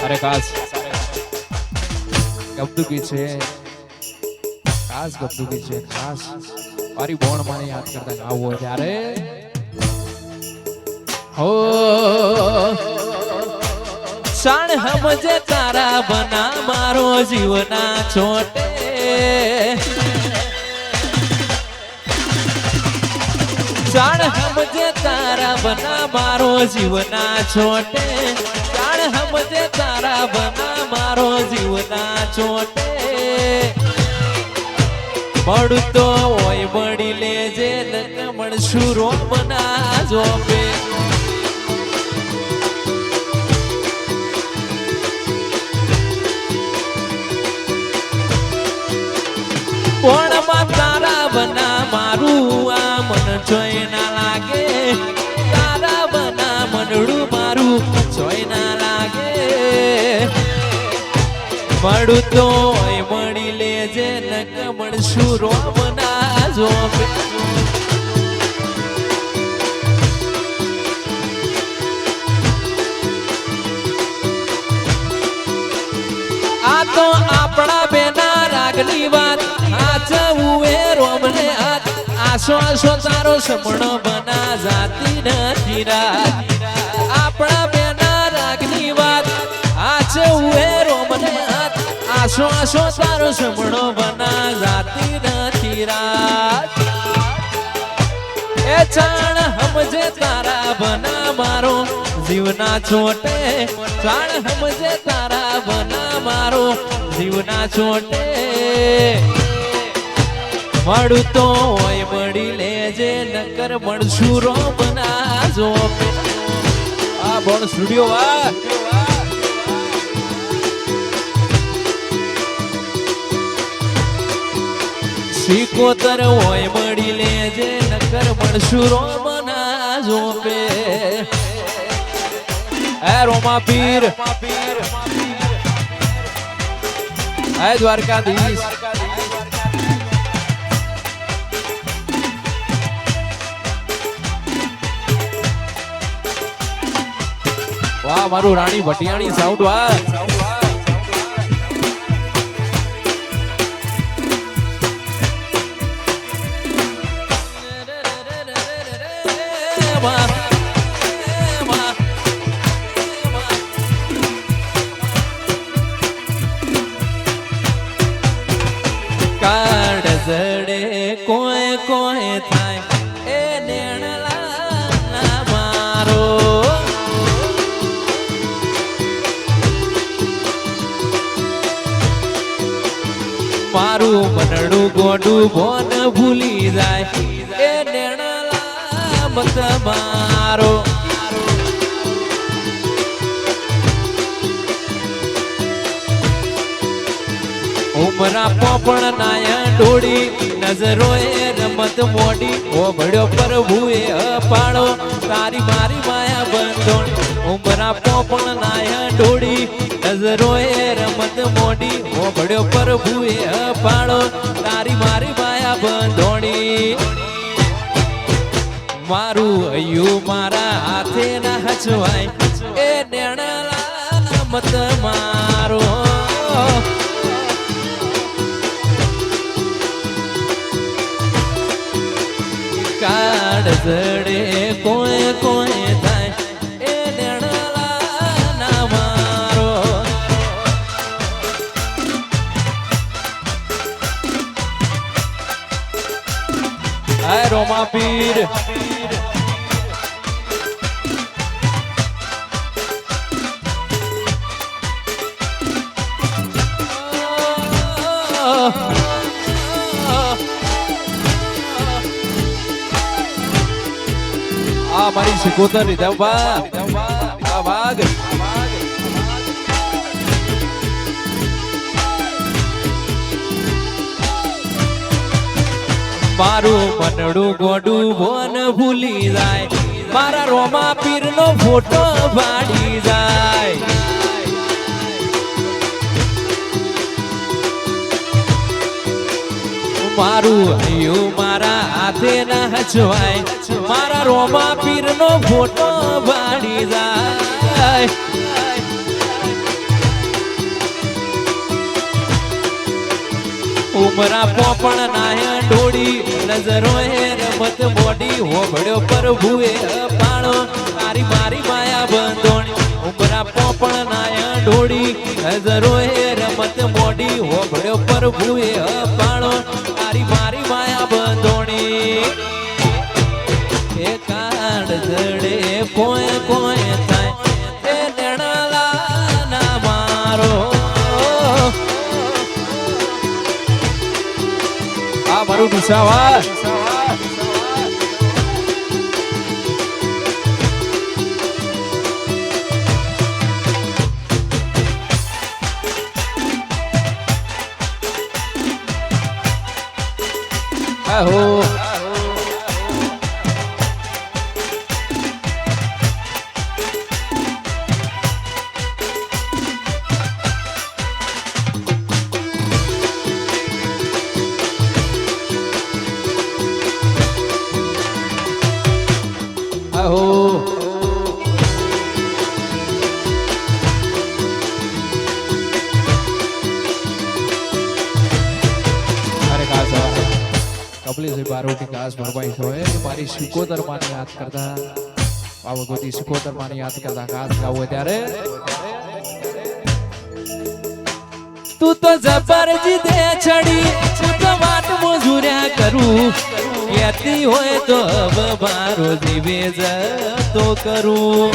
અરે ખાસ ગબદુકી છે, ખાસ ગબદુકી છે, ખાસ મારી બોણ મને યાદ કરતા ગાવું હોય ત્યારે હો સાણ સમજે તારા બના મારો જીવના છોટે સાણ સમજે તારા બના મારો જીવના છોટે સાણ સમજે તારા બના મારો જીવના છોટે મળતો હોય મળી લેજે નક મળશું રોમના જોબે કોણમાં તારા બના મારું આ મન જોઈ ના લાગે તારા બના મનડું મારું જોઈ ના લાગે મળું તો મળી લેજે નક મળશું રોમના જોબે આ તો આપણા બેના રાગની વાત રોમને આશો આશો તારો સમણો બના જાતી નથી રાત આપણા બેના રાગની વાત આછે ઉએ રોમને આશો આશો તારો સમણો બના જાતી નથી રાત એ જાણ સમજે તારા બના મારો જીવના છોટે જાણ સમજે તારા બના મારો જીવના છોટે મળું તો હોય મળી લેજે નકર મળશું રોમના જોબે આ બોણ સ્ટુડિયો વાહ સિકોતર હોય મળી લેજે નકર મળશું રોમના જોબે એ રોમા પીર એ દ્વારકાધીશ વાહ મારું રાણી ભટિયાણી સાઉન્ડ વાહ કાળ જડે કોઈ કોઈ થાય એ નેણલા મારો મારું મનડું ગોડું બોન ભૂલી જાય એ નેણલા મત મારો ઉમરા પોપણ નાયા ડોળી નજરોએ રમત મોડી ઓ ભડ્યો પ્રભુએ અપાળો તારી મારી માયા બંધોણ ઉમરા પોપણ નાયા ડોળી નજરોએ રમત મોડી ઓ ભડ્યો પ્રભુએ અપાળો તારી મારી માયા બંધોણી મારું અયું મારા હાથે ના હચવાય એ નેણલા મત મારો કાળ જડે કોઈ કોઈ થાય એ નેણલા ના મારો એ રોમા પીર આ મારી સિકોતર રીધવબા આ વાગ મારું મનડું ગોડું બોન ભૂલી જાય મારા રોમા પીર નો ફોટો પાડી જાય મારું હૈયું મારા હાથે ના હચવાય મારા રોમા પીર નો ફોટો પાડી જાય ઉમરા પોપણ નાય ડોડી નજરો હે રમત મોડી હોબળ્યો પ્રભુએ અપાણો તારી મારી માયા બંધોણી ઉમરા પોપણ નાય ડોડી નજરો હે રમત મોડી હોબળ્યો પ્રભુએ અપાણો તારી મારી માયા બંધોણી એ કાળ જડે કોઈ કોઈ થાય એ નેણાલા ના મારો આ મારું દિશાવા આહો કપલીભાઈ બારોટી ખાસ ફરમાઈશ હોય મારી સિકોતર માને યાદ કરતા પાવગોતી સિકોતર માને યાદ કરતા ખાસ ગાવું હોય ત્યારે તું તો જબર જીદે છડી તું તો વાટ મજૂર્યા કરું કહેતી હોય તો હવે મારો જીવે જતો કરું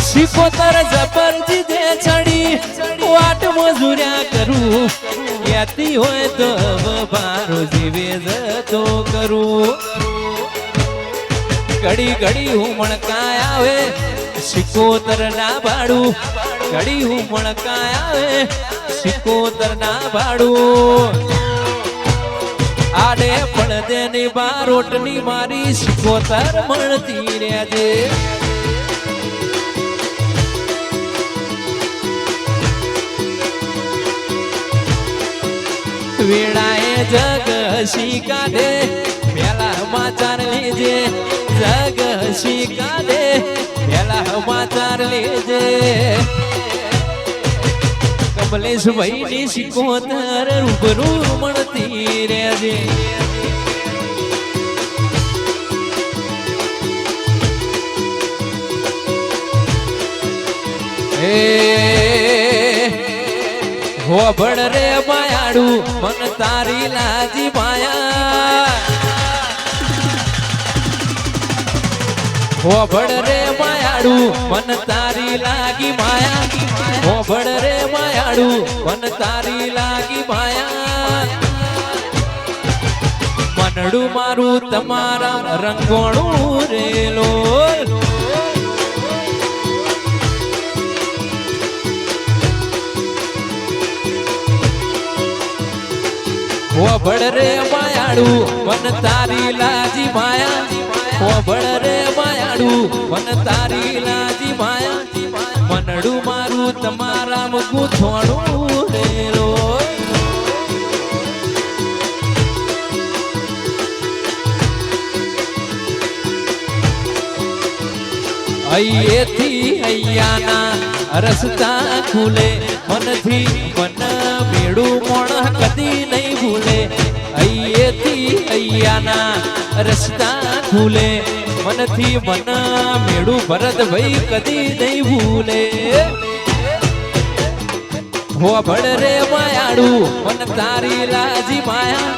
સિકોતર જબર જીદે છડી વાટ મજૂર્યા કરું કહેતી હોય તો મારો જીવે જતો કરું ઘડી ઘડી હું મણકાય આવે સિકોતર ના ભાડું ઘડી હું મણકાય આવે સિકોતર ના ભાડું આડે પડદે ની બારોટની મારી સિકોતર મળતી રહેજે વેળાએ જગ હસી કાઢે પેલા સમાચાર લેજે જગ હસી કાઢે પેલા સમાચાર લેજે કમલેશભાઈ ની સિકોતર રૂબરૂ મળતી રહેજે હોબળ રે માયાડું મન તારી લાજી માયા હોબળ રે માયાડું મન તારી લાગી માયા હોબળ રે માયાડું મન તારી લાગી માયા મનડું મારું તમારા રંગોણું રેલો હોબળ રે માયાડું મન તારી લાજી માયા હોબળ રે માયાડું મન તારી લાજી માયા મનડું મારું તમારા મુકું થોડું રેલો અહીંથી અહીંયાના રસ્તા ખુલે મનથી મન મેળું મોણ કદી નહીં ભૂલે અહીંથી અહીંયાના રસ્તા ખુલે મનથી મન મેળું ભરતભાઈ કદી નહીં ભૂલે હોબળ રે માયાડું મન તારી લાજી માયા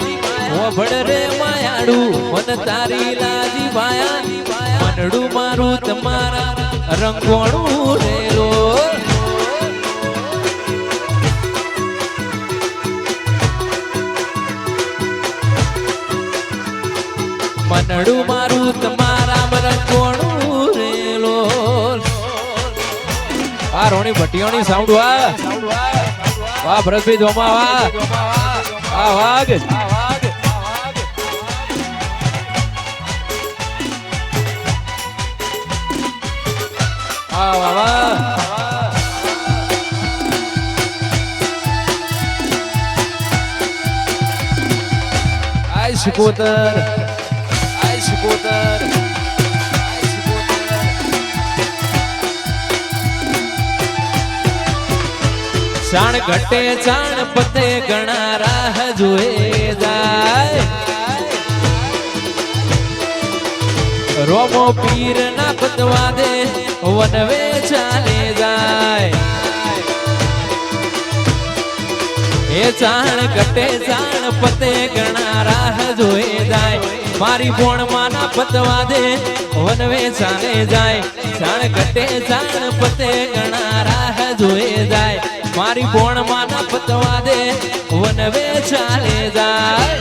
હોબળ રે માયાડું મન તારી લાજી માયા મનડું મારું તમારા રંગોણું રેલો મનડું મારું તમારા રંગોણું રેલો આ રોણી ભટિયાની સાઉન્ડ વાહ ભરતભાઈ ધોમા વાહ વાઘ આય સિકોતર ચાણ ઘટે ચાણ પતે ઘણા રાહ જોએ જાય રોમો પીર ના પતવા દે વનવે ચાલે જાય એ ચાણ ઘટે ચાણ પતે ઘણા રાહ જોએ જાય મારી બોણ માના પતવા દે વનવે ચાલે જાય ચાણ ઘટે ચાણ પતે ઘણા રાહ જોએ જાય મારી બોણ માના પતવા દે વનવે ચાલે જાય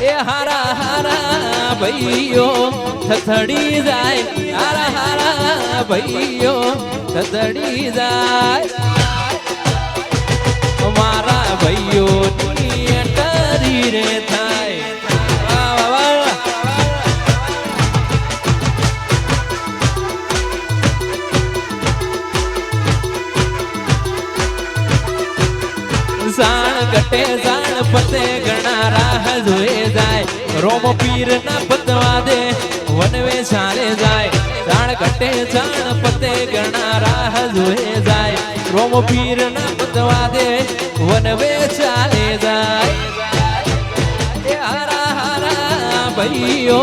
એ હારા હારા ભાઈઓ થથડી જાય હારા હારા ભાઈઓ થથડી જાય મારા ભાઈઓ ની અટરી રે થાય સાણ ઘટે સાણ પતે ઘણા રાહ જોએ જાય રોમ પીર ના પતવા દે વનવે ચાલે જાય સાણ ઘટે સાણ પતે ઘણા રાહ જોએ જાય રોમ પીર ના પતવા દે વનવે ચાલે જાય એ હારા હારા ભાઈઓ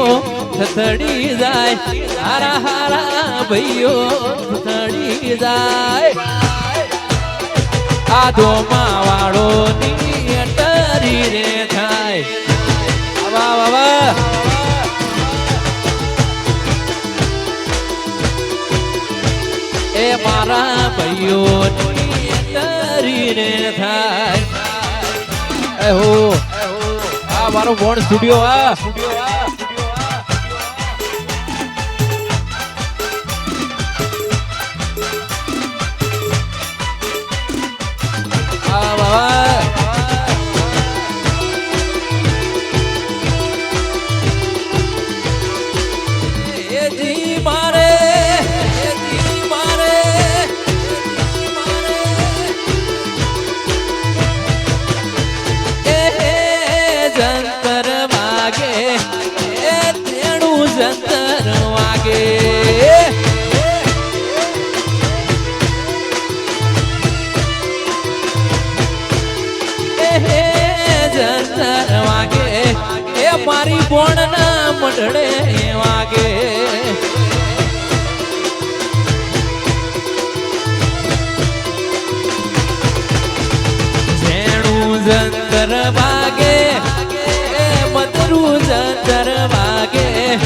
થથડી જાય હારા હારા ભાઈઓ થથડી જાય આધો માવાળો ની અટરી રે થાય વાહ વાહ વાહ એ મારા ભાઈઓ ની અટરી રે થાય હો આ મારો બોર્ડ સ્ટુડિયો આ મારી બોણ ના મંડળે વાગે જેણું જંતર વાગે મધરું જંતર વાગે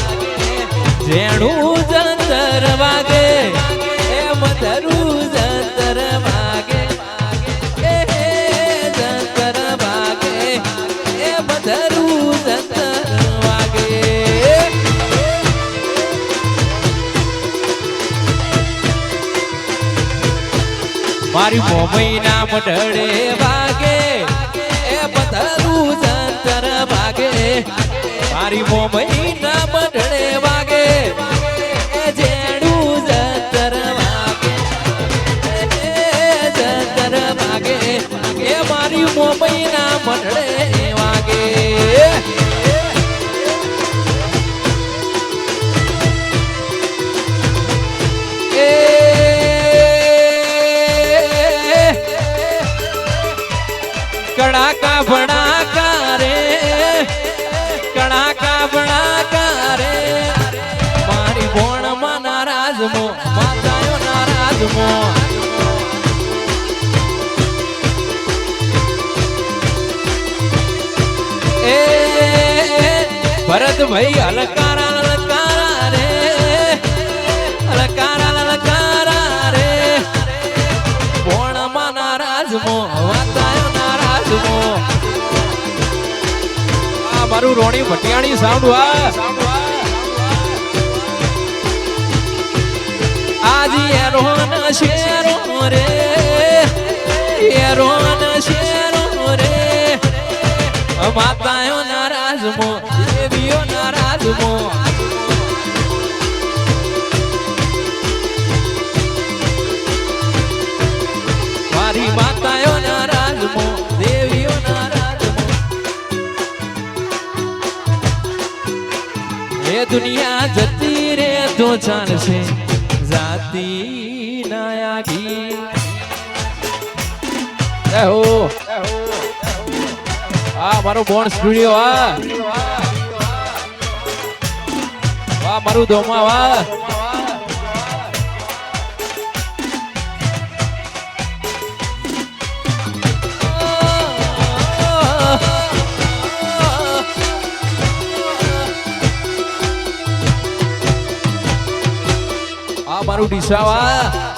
જેણું જંતર વાગે મધરું જંતર વાગે જંતર વાગે મધરું મારી મોમઈ ના મંડળે વાગે એ પધરું જંતર વાગે મારી મોમઈ ના મંડળે વાગે એ જેણું જંતર વાગે જંતર વાગે એ મારી મોમઈ ના મંડળે વાગે કડાકા ભડાકા રે કડાકા ભડાકા રે મારી બોણ માં નારાજમો માતાયો નારાજમો એ ભરત ભાઈ હલકારા લલકારા રે હલકારા લલકારા રે બોણ માં નારાજમો માતાયો આ મારું રોણી ભટિયાણી સાઉન્ડ આજી એરોન શેરો રે એરોન શેરો રે માતાયો નારાજમો દેવીઓ નારાજમો મારી માતાયો નારાજમો દેવીઓ નારાજમો એ દુનિયા જતી રે તો ચાલશે જાતી નાયાગી એહો આ મારો બોન સ્ટુડિયો વાહ મારું દોમા વાહ આ મારું ડીસાવા